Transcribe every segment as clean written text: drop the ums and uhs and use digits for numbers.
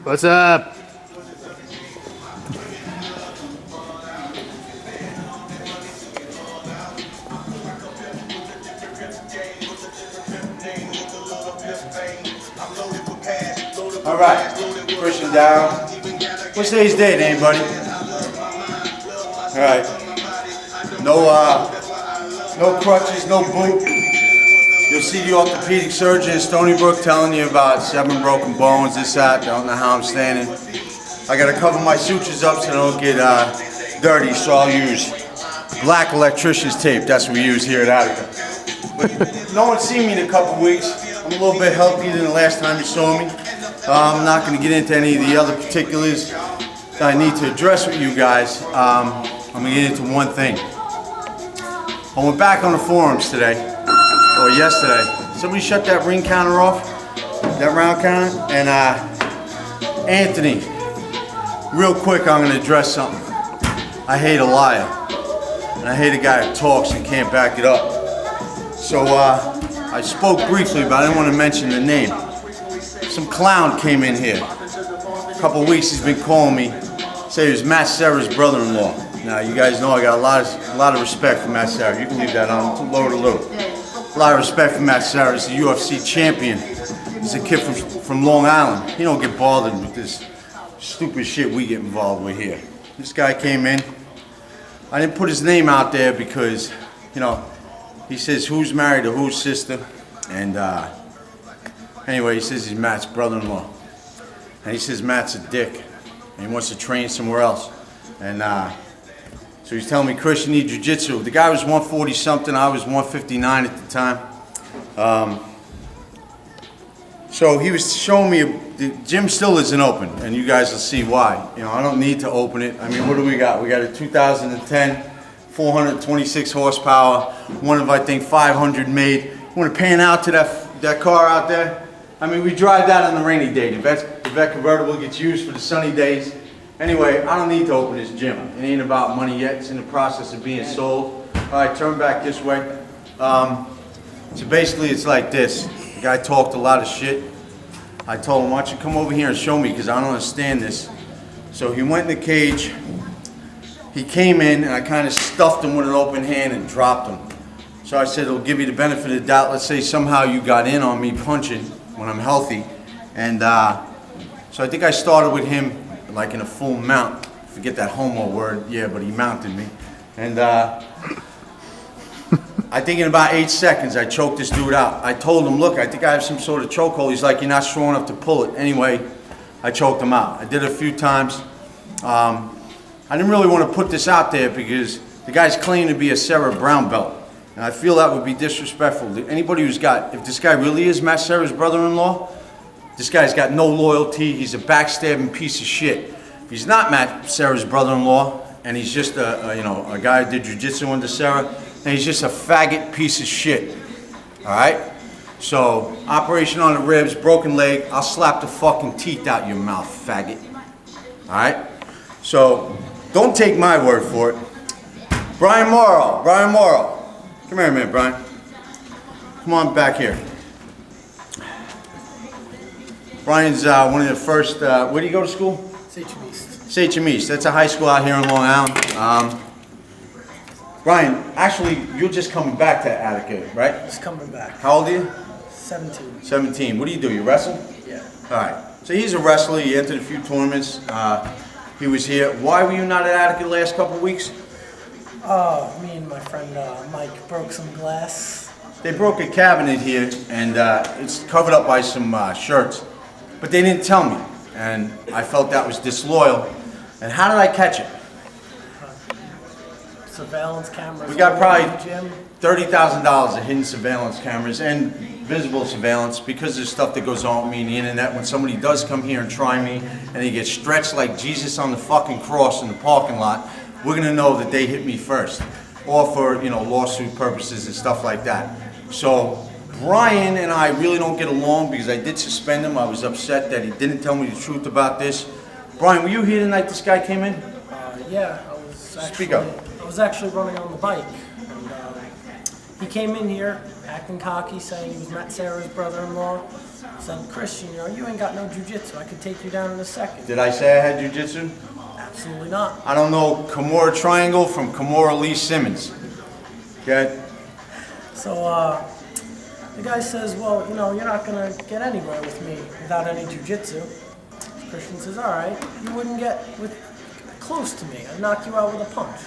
What's up? All right, Christian Darrow. What's today's date, anybody? All right. No crutches, no boot. You'll see the orthopedic surgeon in Stony Brook telling you about 7 broken bones, this, that. Don't know how I'm standing. I gotta cover my sutures up so they don't get dirty, so I'll use black electrician's tape. That's what we use here at Attica. But no one's seen me in a couple weeks. I'm a little bit healthier than the last time you saw me. I'm not going to get into any of the other particulars that I need to address with you guys. I'm going to get into one thing. I went back on the forums today, or yesterday. Somebody shut that ring counter off, that round counter, and Anthony, real quick I'm going to address something. I hate a liar, and I hate a guy who talks and can't back it up. So I spoke briefly, but I didn't want to mention the name. Some clown came in here. A couple of weeks he's been calling me, say he was Matt Serra's brother-in-law. Now you guys know I got a lot of respect for Matt Serra. You can leave that on, lower to low. A lot of respect for Matt Serra. He's a UFC champion. He's a kid from Long Island. He don't get bothered with this stupid shit we get involved with here. This guy came in. I didn't put his name out there because, you know, he says who's married to whose sister, and anyway, he says he's Matt's brother-in-law, and he says Matt's a dick, and he wants to train somewhere else, and so he's telling me, Chris, you need jiu-jitsu. The guy was 140 something, I was 159 at the time. So he was showing me the gym still isn't open, and you guys will see why. You know, I don't need to open it. I mean, what do we got? We got a 2010. 426 horsepower, one of I think 500 made. You want to pan out to that car out there? I mean, we drive that on the rainy day. The vet convertible gets used for the sunny days. Anyway, I don't need to open this gym. It ain't about money yet. It's in the process of being sold. All right, turn back this way. So basically, it's like this. The guy talked a lot of shit. I told him, why don't you come over here and show me, because I don't understand this. So he went in the cage. He came in and I kind of stuffed him with an open hand and dropped him. So I said, it'll give you the benefit of the doubt. Let's say somehow you got in on me punching when I'm healthy. And so I think I started with him like in a full mount. Forget that homo word, yeah, but he mounted me. And I think in about 8 seconds I choked this dude out. I told him, look, I think I have some sort of chokehold. He's like, you're not strong enough to pull it. Anyway, I choked him out. I did it a few times. I didn't really want to put this out there because the guy's claiming to be a Serra brown belt. And I feel that would be disrespectful to anybody who's got, if this guy really is Matt Serra's brother-in-law, this guy's got no loyalty, he's a backstabbing piece of shit. If he's not Matt Serra's brother-in-law, and he's just a guy who did jiu-jitsu under Serra, then he's just a faggot piece of shit. Alright? So, operation on the ribs, broken leg, I'll slap the fucking teeth out your mouth, faggot. Alright? So, don't take my word for it. Brian Morrow. Come here a minute, Brian. Come on back here. Brian's one of the first, where do you go to school? Sachem East. That's a high school out here in Long Island. Brian, actually, you're just coming back to Attica, right? Just coming back. How old are you? 17. 17. What do? You wrestle? Yeah. All right. So he's a wrestler. He entered a few tournaments. He was here. Why were you not at Attica the last couple of weeks? Me and my friend Mike broke some glass. They broke a cabinet here, and it's covered up by some shirts. But they didn't tell me, and I felt that was disloyal. And how did I catch it? Surveillance cameras. We got probably gym. $30,000 of hidden surveillance cameras and visible surveillance because there's stuff that goes on with me on the internet. When somebody does come here and try me and they get stretched like Jesus on the fucking cross in the parking lot, we're gonna know that they hit me first, or for lawsuit purposes and stuff like that. So Brian and I really don't get along because I did suspend him. I was upset that he didn't tell me the truth about this. Brian, were you here the night this guy came in? Yeah, I was actually. Speak up. I was actually running on the bike, and He came in here acting cocky, saying he was Matt Sarah's brother-in-law. Said, Christian, you ain't got no jiu-jitsu. I could take you down in a second. Did I say I had jiu-jitsu? Absolutely not. I don't know Kimura Triangle from Kimura Lee Simmons. Okay? So the guy says, well, you're not going to get anywhere with me without any jiu-jitsu. Christian says, all right, you wouldn't get close to me. I'd knock you out with a punch.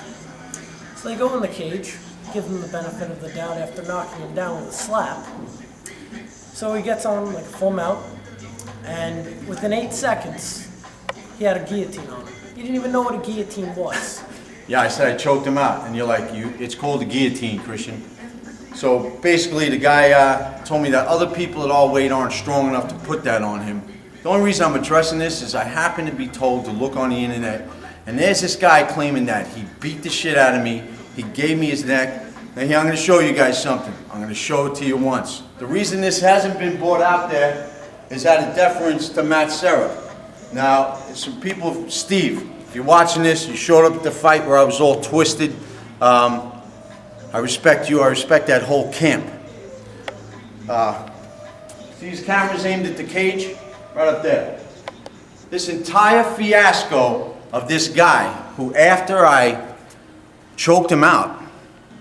So they go in the cage, give him the benefit of the doubt after knocking him down with a slap. So he gets on like a full mount, and within 8 seconds, he had a guillotine on him. He didn't even know what a guillotine was. Yeah, I said I choked him out, and you're like, it's called a guillotine, Christian. So basically, the guy told me that other people at all weight aren't strong enough to put that on him. The only reason I'm addressing this is I happen to be told to look on the internet, and there's this guy claiming that he beat the shit out of me, he gave me his neck. Now here, I'm going to show you guys something. I'm going to show it to you once. The reason this hasn't been brought out there is out of deference to Matt Serra. Now, some people, Steve, if you're watching this, you showed up at the fight where I was all twisted. I respect you. I respect that whole camp. See these cameras aimed at the cage? Right up there. This entire fiasco of this guy who, after I choked him out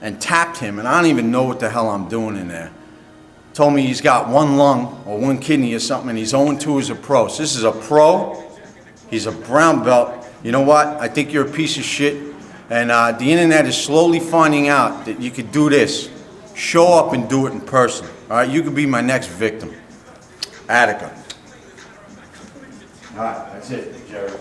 and tapped him, and I don't even know what the hell I'm doing in there, told me he's got one lung or one kidney or something, and he's 0-2 as a pro. So this is a pro. He's a brown belt. You know what? I think you're a piece of shit. And the internet is slowly finding out that you could do this. Show up and do it in person. All right? You could be my next victim. Attica. All right, that's it, Jerry.